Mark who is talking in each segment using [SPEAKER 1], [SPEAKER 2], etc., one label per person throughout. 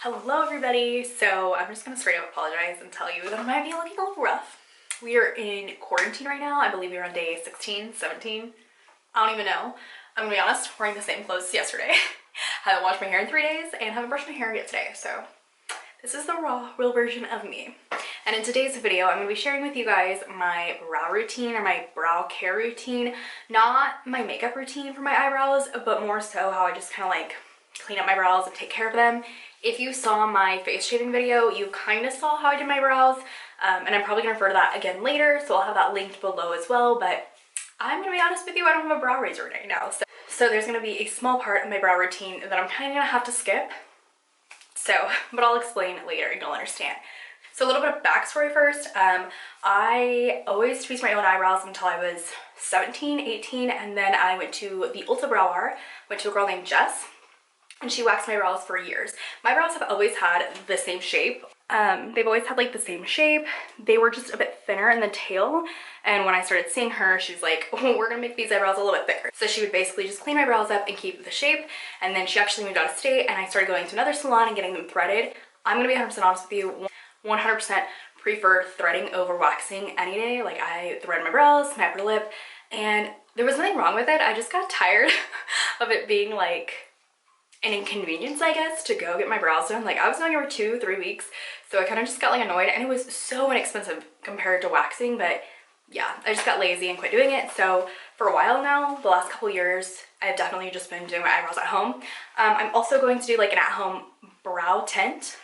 [SPEAKER 1] Hello everybody. So I'm just gonna straight up apologize and tell you that I might be looking a little rough. We are in quarantine right now. I believe we're on day 16, 17. I don't even know. I'm gonna be honest, wearing the same clothes as yesterday. Haven't washed my hair in 3 days and haven't brushed my hair yet today. So this is the raw, real version of me. And in today's video, I'm gonna be sharing with you guys my brow routine or my brow care routine. Not my makeup routine for my eyebrows, but more so how I just kind of like clean up my brows and take care of them. If you saw my face shaving video, you kind of saw how I did my brows, and I'm probably gonna refer to that again later, so I'll have that linked below as well. But I'm gonna be honest with you, I don't have a brow razor right now, so there's gonna be a small part of my brow routine that I'm kind of gonna have to skip. So, but I'll explain later and you'll understand. So a little bit of backstory first. I always tweezed my own eyebrows until I was 17, 18, and then I went to the Ulta Brow Bar, went to a girl named Jess, and she waxed my brows for years. My brows have always had the same shape. They've always had like the same shape. They were just a bit thinner in the tail. And when I started seeing her, she's like, oh, we're gonna make these eyebrows a little bit thicker. So she would basically just clean my brows up and keep the shape. And then she actually moved out of state and I started going to another salon and getting them threaded. I'm gonna be 100% honest with you, 100% prefer threading over waxing any day. Like I thread my brows, my upper lip, and there was nothing wrong with it. I just got tired of it being like an inconvenience, I guess, to go get my brows done. Like I was doing it every 2-3 weeks, so I kind of just got like annoyed, and it was so inexpensive compared to waxing. But yeah, I just got lazy and quit doing it. So for a while now, the last couple years, I've definitely just been doing my eyebrows at home. I'm also going to do like an at-home brow tint,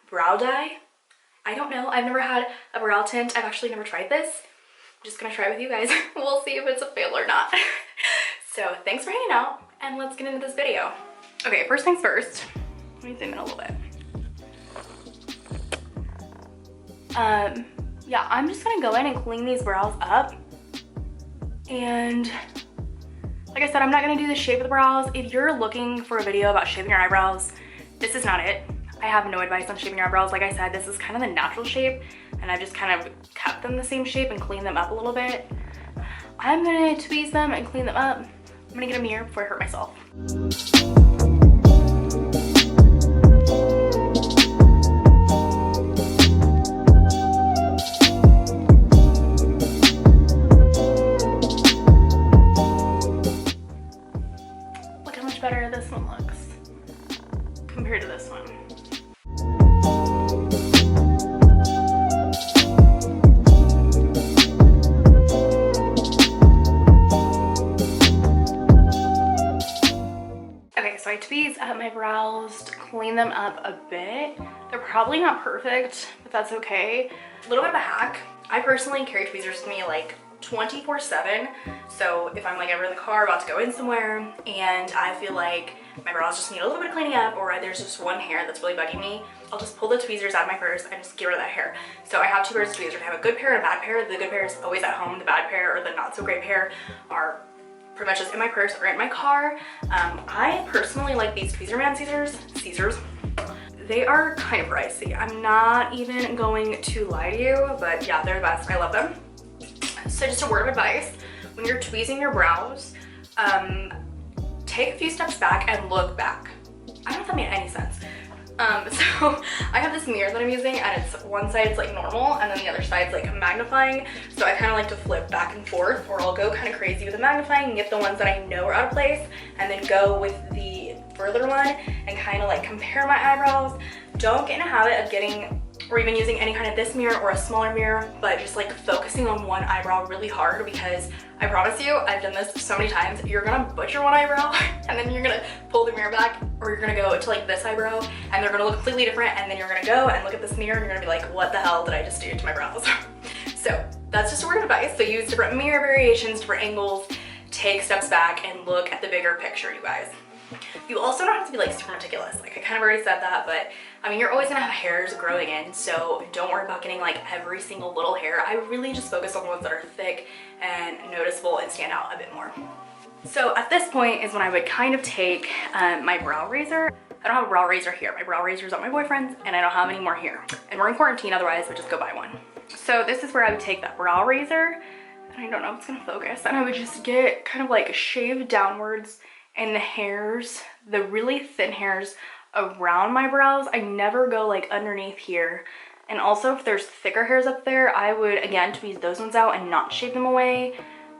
[SPEAKER 1] brow dye. I don't know, I've never had a brow tint. I've actually never tried this. I'm just gonna try it with you guys. We'll see if it's a fail or not. So thanks for hanging out, and let's get into this video. Okay, first things first, let me zoom in a little bit. Yeah, I'm just gonna go in and clean these brows up. And like I said, I'm not gonna do the shape of the brows. If you're looking for a video about shaving your eyebrows, this is not it. I have no advice on shaving your eyebrows. Like I said, this is kind of the natural shape, and I've just kind of kept them the same shape and cleaned them up a little bit. I'm gonna tweeze them and clean them up. I'm gonna get a mirror before I hurt myself. Look how much better this one looks compared to this one. So I tweezed up my brows to clean them up a bit. They're probably not perfect, but that's okay. A little bit of a hack. I personally carry tweezers with me like 24/7. So if I'm like ever in the car about to go in somewhere and I feel like my brows just need a little bit of cleaning up, or there's just one hair that's really bugging me, I'll just pull the tweezers out of my purse and just get rid of that hair. So I have two pairs of tweezers. I have a good pair and a bad pair. The good pair is always at home. The bad pair, or the not so great pair, are pretty much just in my purse or in my car. I personally like these Tweezerman scissors. They are kind of pricey. I'm not even going to lie to you, but yeah, they're the best. I love them. So just a word of advice, when you're tweezing your brows, take a few steps back and look back. I don't know if that made any sense. So I have this mirror that I'm using, and it's one side's like normal and then the other side's like magnifying. So I kind of like to flip back and forth, or I'll go kind of crazy with the magnifying and get the ones that I know are out of place, and then go with the further one and kind of like compare my eyebrows. Don't get in a habit of getting, or even using any kind of this mirror or a smaller mirror, but just like focusing on one eyebrow really hard, because I promise you, I've done this so many times, you're gonna butcher one eyebrow and then you're gonna pull the mirror back, or you're gonna go to like this eyebrow and they're gonna look completely different, and then you're gonna go and look at this mirror and you're gonna be like, what the hell did I just do to my brows? So that's just a word of advice. So use different mirror variations, different angles, take steps back and look at the bigger picture, you guys. You also don't have to be like super meticulous. Like I kind of already said that, but I mean, you're always gonna have hairs growing in, so don't worry about getting like every single little hair. I really just focus on the ones that are thick and noticeable and stand out a bit more. So at this point is when I would kind of take my brow razor. I don't have a brow razor here. My brow razor is at my boyfriend's, and I don't have any more here. And we're in quarantine, otherwise I would just go buy one. So this is where I would take that brow razor, and I don't know if it's gonna focus, and I would just get kind of like shaved downwards, and the hairs, the really thin hairs, around my brows. I never go like underneath here. And also if there's thicker hairs up there, I would, again, tweeze those ones out and not shave them away.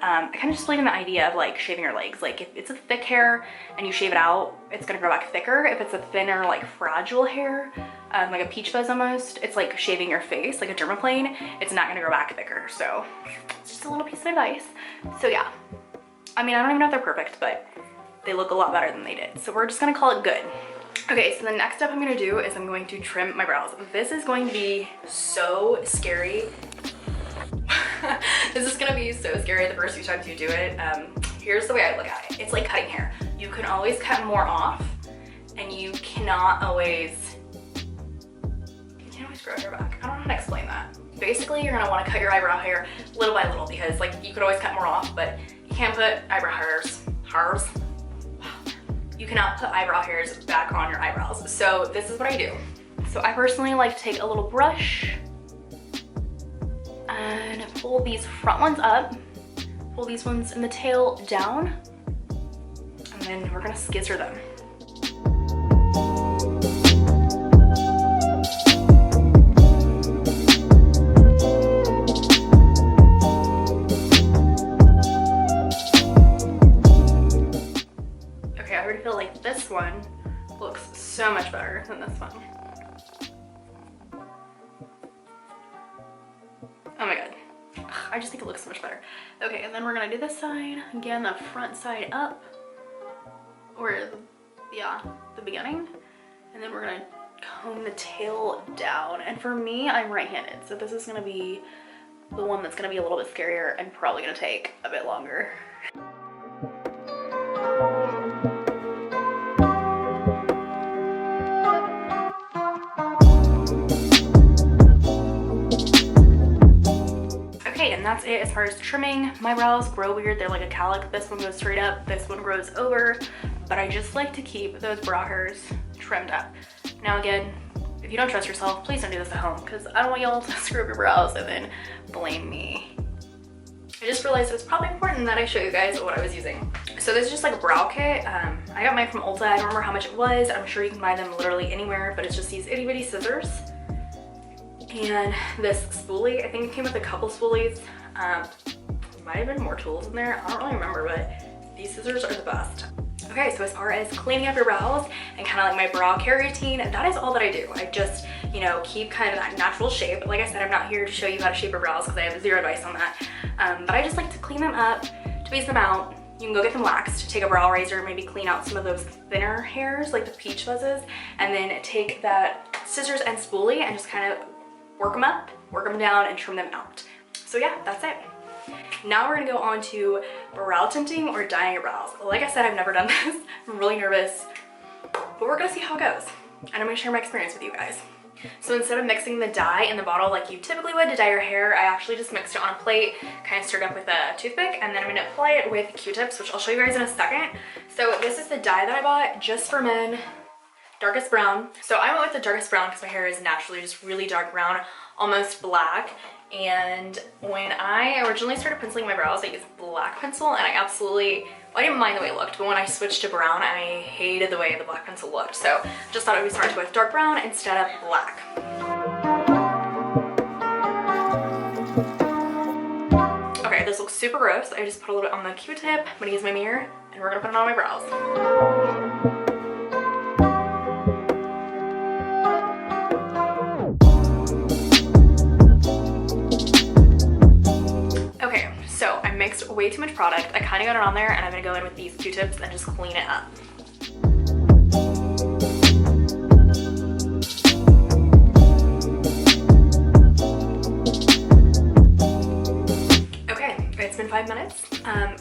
[SPEAKER 1] I kind of just believe in the idea of like shaving your legs. Like if it's a thick hair and you shave it out, it's gonna grow back thicker. If it's a thinner, like fragile hair, like a peach fuzz almost, it's like shaving your face, like a dermaplane, it's not gonna grow back thicker. So it's just a little piece of advice. So yeah, I mean, I don't even know if they're perfect, but they look a lot better than they did. So we're just gonna call it good. Okay, so the next step I'm gonna do is I'm going to trim my brows. This is going to be so scary. This is gonna be so scary the first few times you do it. Here's the way I look at it. It's like cutting hair. You can always cut more off, and you cannot always grow your back. I don't know how to explain that. Basically, you're gonna wanna cut your eyebrow hair little by little because like you could always cut more off, but you can't put eyebrow hairs. You cannot put eyebrow hairs back on your eyebrows. So this is what I do. So I personally like to take a little brush and pull these front ones up, pull these ones in the tail down, and then we're gonna scissor them. Okay, I already feel like this one looks so much better than this one. Oh my god, I just think it looks so much better. Okay, and then we're gonna do this side. Again, the front side up, or yeah, the beginning. And then we're gonna comb the tail down. And for me, I'm right-handed, so this is gonna be the one that's gonna be a little bit scarier and probably gonna take a bit longer. And that's it as far as trimming. My brows grow weird. They're like a cowlick. This one goes straight up, this one grows over, but I just like to keep those brow hairs trimmed up. Now again, if you don't trust yourself, please don't do this at home because I don't want y'all to screw up your brows and then blame me. I just realized it was probably important that I show you guys what I was using. So this is just like a brow kit. I got mine from Ulta. I don't remember how much it was. I'm sure you can buy them literally anywhere, but it's just these itty bitty scissors. And this spoolie, I think it came with a couple spoolies. Might have been more tools in there, I don't really remember, but these scissors are the best. Okay, so as far as cleaning up your brows and kind of like my brow care routine, that is all that I do. I just, you know, keep kind of that natural shape. Like I said, I'm not here to show you how to shape your brows because I have zero advice on that. But I just like to clean them up, tweeze them out. You can go get them waxed, take a brow razor, maybe clean out some of those thinner hairs, like the peach fuzzes, and then take that scissors and spoolie and just kind of work them up, work them down, and trim them out. So yeah, that's it. Now we're gonna go on to brow tinting or dyeing your brows. Like I said, I've never done this. I'm really nervous, but we're gonna see how it goes. And I'm gonna share my experience with you guys. So instead of mixing the dye in the bottle like you typically would to dye your hair, I actually just mixed it on a plate, kind of stirred up with a toothpick, and then I'm gonna apply it with Q-tips, which I'll show you guys in a second. So this is the dye that I bought just for men. Darkest brown. So I went with the darkest brown because my hair is naturally just really dark brown, almost black. And when I originally started penciling my brows, I used black pencil, and I absolutely, well, I didn't mind the way it looked, but when I switched to brown, I hated the way the black pencil looked. So just thought it would be smart to go with dark brown instead of black. Okay, this looks super gross. I just put a little bit on the Q-tip. I'm gonna use my mirror, and we're gonna put it on my brows. Mixed way too much product. I kind of got it on there, and I'm gonna go in with these Q-tips and just clean it up. Okay, it's been 5 minutes.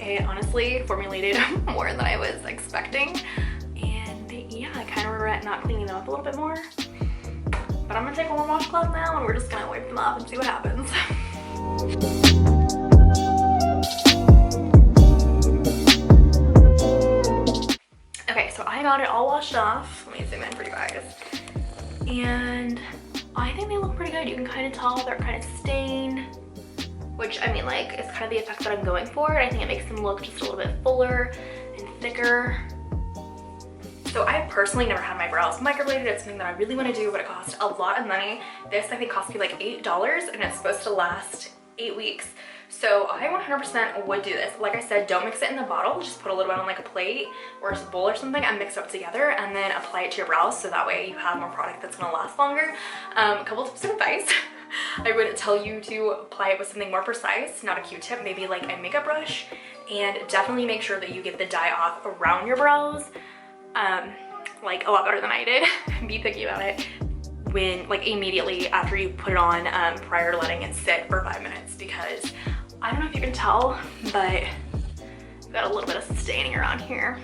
[SPEAKER 1] It honestly formulated more than I was expecting, and yeah, I kind of regret not cleaning them up a little bit more. But I'm gonna take a warm washcloth now, and we're just gonna wipe them up and see what happens. So I got it all washed off. Let me zoom in for you guys. And I think they look pretty good. You can kind of tell they're kind of stained, which I mean, like, it's kind of the effect that I'm going for. And I think it makes them look just a little bit fuller and thicker. So I personally never had my brows microbladed. It's something that I really want to do, but it costs a lot of money. This I think cost me like $8 and it's supposed to last 8 weeks. So I 100% would do this. Like I said, don't mix it in the bottle. Just put a little bit on like a plate or a bowl or something and mix it up together and then apply it to your brows so that way you have more product that's gonna last longer. A couple tips of advice. I would tell you to apply it with something more precise, not a Q-tip, maybe like a makeup brush, and definitely make sure that you get the dye off around your brows, like a lot better than I did. Be picky about it when, like, immediately after you put it on, prior to letting it sit for 5 minutes, because I don't know if you can tell, but I've got a little bit of staining around here.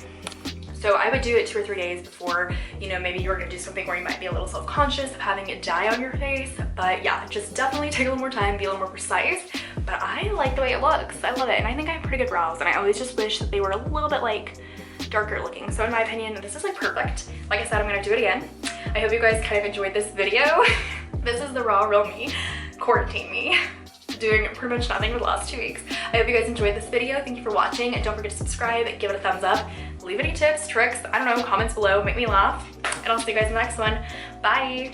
[SPEAKER 1] So I would do it 2 or 3 days before, you know, maybe you're gonna do something where you might be a little self-conscious of having it dye on your face. But yeah, just definitely take a little more time, be a little more precise. But I like the way it looks. I love it. And I think I have pretty good brows. And I always just wish that they were a little bit like darker looking. So in my opinion, this is like perfect. Like I said, I'm gonna do it again. I hope you guys kind of enjoyed this video. This is the raw, real me, quarantine me, doing pretty much nothing for the last 2 weeks. I hope you guys enjoyed this video. Thank you for watching, and don't forget to subscribe, give it a thumbs up, leave any tips, tricks, I don't know, comments below, make me laugh, and I'll see you guys in the next one. Bye.